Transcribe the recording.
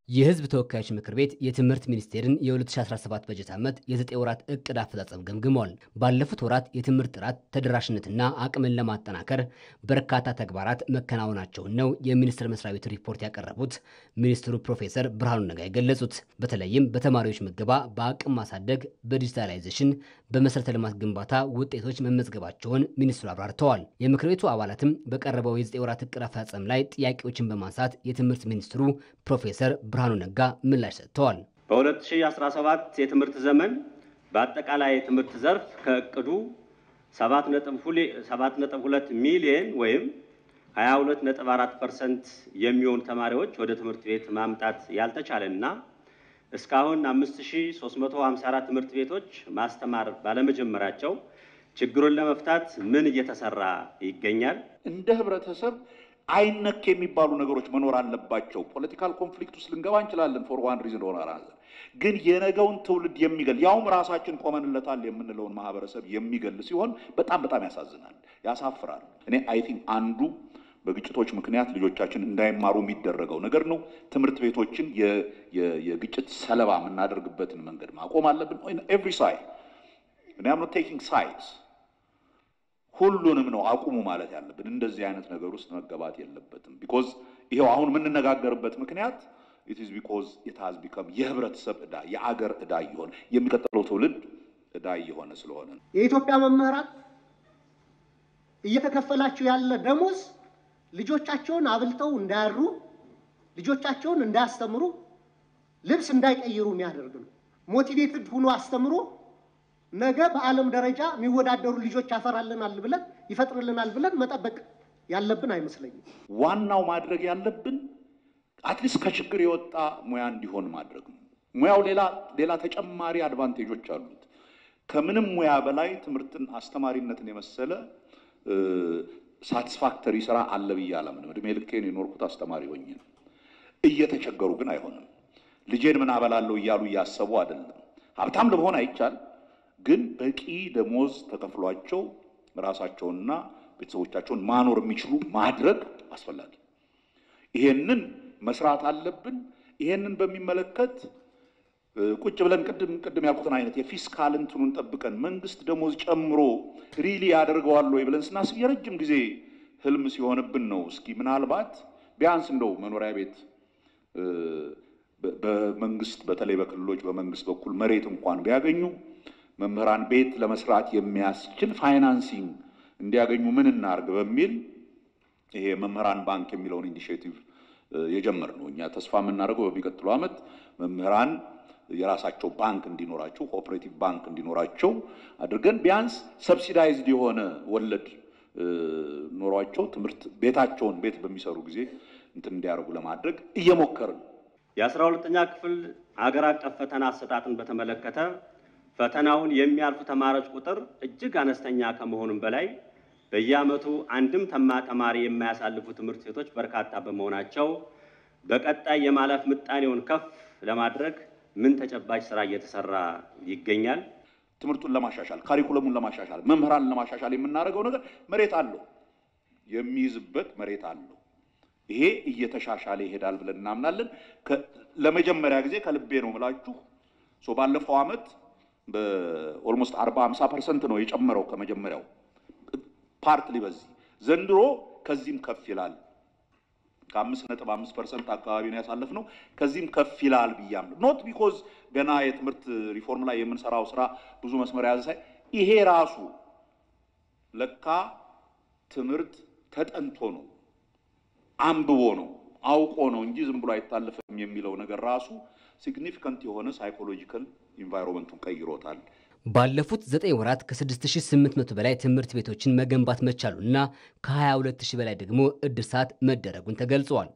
የህዝብ ተወካዮች ምክር ቤት የትምህርት ሚኒስቴርን የ2017 በጀት ዓመት የ9 ወራት እቅድ አፈጻጸም ገምግሟል። ባለፉት ወራት የትምህርት ጥራት ተደራሽነትና አቅምን ለማጠናከር በርካታ ተግባራት መከናወናቸውን ነው የሚኒስቴር መስሪያ ቤቱ ሪፖርት ያቀረቡት ሚኒስትሩ ፕሮፌሰር ብርሃኑ ነጋ የገለጹት። በተለይም በተማሪዎች ምገባ፣ በአቅም ማሳደግ፣ በዲጂታላይዜሽን፣ በመሰረተ ልማት ግንባታ ውጤቶች መመዝገባቸውን ሚኒስትሩ አብራርተዋል። የምክር ቤቱ አባላትም በቀረበው የ9 ወራት እቅድ አፈጻጸም ላይ ጥያቄዎችን በማንሳት የትምህርት ሚኒስትሩ ፕሮፌሰር ብርሃኑ ነጋ ምላሽ ሰጥተዋል። በ2017 የትምህርት ዘመን በአጠቃላይ የትምህርት ዘርፍ ከእቅዱ 7.2 ሚሊዮን ወይም 22.4% የሚሆኑ ተማሪዎች ወደ ትምህርት ቤት ማምጣት ያልተቻለና እስካሁን 5354 ትምህርት ቤቶች ማስተማር ባለመጀመራቸው ችግሩን ለመፍታት ምን እየተሰራ ይገኛል? እንደ ህብረተሰብ አይነክ የሚባሉ ነገሮች መኖር አለባቸው። ፖለቲካል ኮንፍሊክት ውስጥ ልንገባ እንችላለን ፎር ዋን ሪዝን ሆናል። ግን የነገውን ትውልድ የሚገል ያውም ራሳችን ቆመንለታል የምንለውን ማህበረሰብ የሚገል ሲሆን በጣም ያሳዝናል፣ ያሳፍራል። እኔ አይ ቲንክ አንዱ በግጭቶች ምክንያት ልጆቻችን እንዳይማሩ የሚደረገው ነገር ነው። ትምህርት ቤቶችን የግጭት ሰለባ የምናደርግበትን መንገድ ማቆም አለብን። ኤቭሪ ሳይድ እኔ አም ኖት ቴኪንግ ሳይድስ ሁሉንም ነው አቁሙ ማለት ያለብን። እንደዚህ አይነት ነገር ውስጥ መገባት የለበትም። ቢኮዝ ይሄው አሁን የምንነጋገርበት ምክንያት it is because it has become የህብረተሰብ ዕዳ፣ የአገር ዕዳ ይሆን የሚቀጥለው ትውልድ ዕዳ ይሆን ስለሆነ የኢትዮጵያ መምህራን እየተከፈላቸው ያለ ደሞዝ ልጆቻቸውን አብልተው እንዳያሩ፣ ልጆቻቸውን እንዳያስተምሩ፣ ልብስ እንዳይቀይሩ የሚያደርግ ነው። ሞቲቬትድ ሆኖ አስተምሮ ነገ በዓለም ደረጃ የሚወዳደሩ ልጆች ይፈጥርልናል ብለን መጠበቅ ያለብን አይመስለኝም። ዋናው ማድረግ ያለብን አትሊስት ከችግር የወጣ ሙያ እንዲሆን ማድረግ ነው። ሙያው ሌላ ተጨማሪ አድቫንቴጆች አሉት። ከምንም ሙያ በላይ ትምህርትን አስተማሪነትን የመሰለ ሳቲስፋክተሪ ስራ አለ ብዬ አላምንም። እድሜ ልኬን የኖርኩት አስተማሪ ሆኜ ነው። እየተቸገሩ ግን አይሆንም። ልጄን ምን አበላለሁ እያሉ እያሰቡ አይደለም። ሀብታም ለመሆን አይቻል ግን በቂ ደሞዝ ተከፍሏቸው ራሳቸውንና ቤተሰቦቻቸውን ማኖር የሚችሉ ማድረግ አስፈላጊ። ይሄንን መስራት አለብን። ይሄንን በሚመለከት ቁጭ ብለን ቅድም ያልኩትን አይነት የፊስካል እንትኑን ጠብቀን መንግስት ደሞዝ ጨምሮ ሪሊ ያደርገዋል ወይ ብለን ስናስብ የረጅም ጊዜ ህልም ሲሆንብን ነው። እስኪ ምናልባት ቢያንስ እንደው መኖሪያ ቤት በመንግስት በተለይ በክልሎች በመንግስት በኩል መሬት እንኳን ቢያገኙ መምህራን ቤት ለመስራት የሚያስችል ፋይናንሲንግ እንዲያገኙ ምን እናርግ በሚል ይሄ መምህራን ባንክ የሚለውን ኢኒሺዬቲቭ የጀመርነው እኛ ተስፋ የምናደርገው በሚቀጥለው ዓመት መምህራን የራሳቸው ባንክ እንዲኖራቸው ኮኦፐሬቲቭ ባንክ እንዲኖራቸው አድርገን ቢያንስ ሰብሲዳይዝድ የሆነ ወለድ ኖሯቸው ትምህርት ቤታቸውን ቤት በሚሰሩ ጊዜ እንትን እንዲያደርጉ ለማድረግ እየሞከርን የ12ኛ ክፍል ሀገር አቀፍ ፈተና አሰጣጥን በተመለከተ ፈተናውን የሚያልፉ ተማሪዎች ቁጥር እጅግ አነስተኛ ከመሆኑም በላይ በየዓመቱ አንድም ተማሪ የማያሳልፉ ትምህርት ቤቶች በርካታ በመሆናቸው በቀጣይ የማለፍ ምጣኔውን ከፍ ለማድረግ ምን ተጨባጭ ስራ እየተሰራ ይገኛል? ትምህርቱን ለማሻሻል ካሪኩለሙን ለማሻሻል መምህራንን ለማሻሻል የምናደርገው ነገር መሬት አለው፣ የሚይዝበት መሬት አለው። ይሄ እየተሻሻለ ይሄዳል ብለን እናምናለን። ለመጀመሪያ ጊዜ ከልቤ ነው የምላችሁ ባለፈው ዓመት በኦልሞስት 40-50% ነው የጨመረው ከመጀመሪያው ፓርትሊ በዚህ ዘንድሮ ከዚህም ከፍ ይላል። ከ5.5% አካባቢ ነው ያሳለፍነው። ከዚህም ከፍ ይላል ብያለሁ። ኖት ቢኮዝ ገና የትምህርት ሪፎርም ላይ የምንሰራው ስራ ብዙ መስመር ያዘ ሳይ ይሄ ራሱ ለካ ትምህርት ተጠንቶ ነው አንብቦ ነው አውቆ ነው እንጂ ዝም ብሎ አይታለፍም የሚለው ነገር ራሱ ሲግኒፊካንት የሆነ ሳይኮሎጂካል ኢንቫይሮንመንቱን ቀይሮታል። ባለፉት 9 ወራት ከ6800 በላይ ትምህርት ቤቶችን መገንባት መቻሉና ከ22000 በላይ ደግሞ እድሳት መደረጉን ተገልጿል።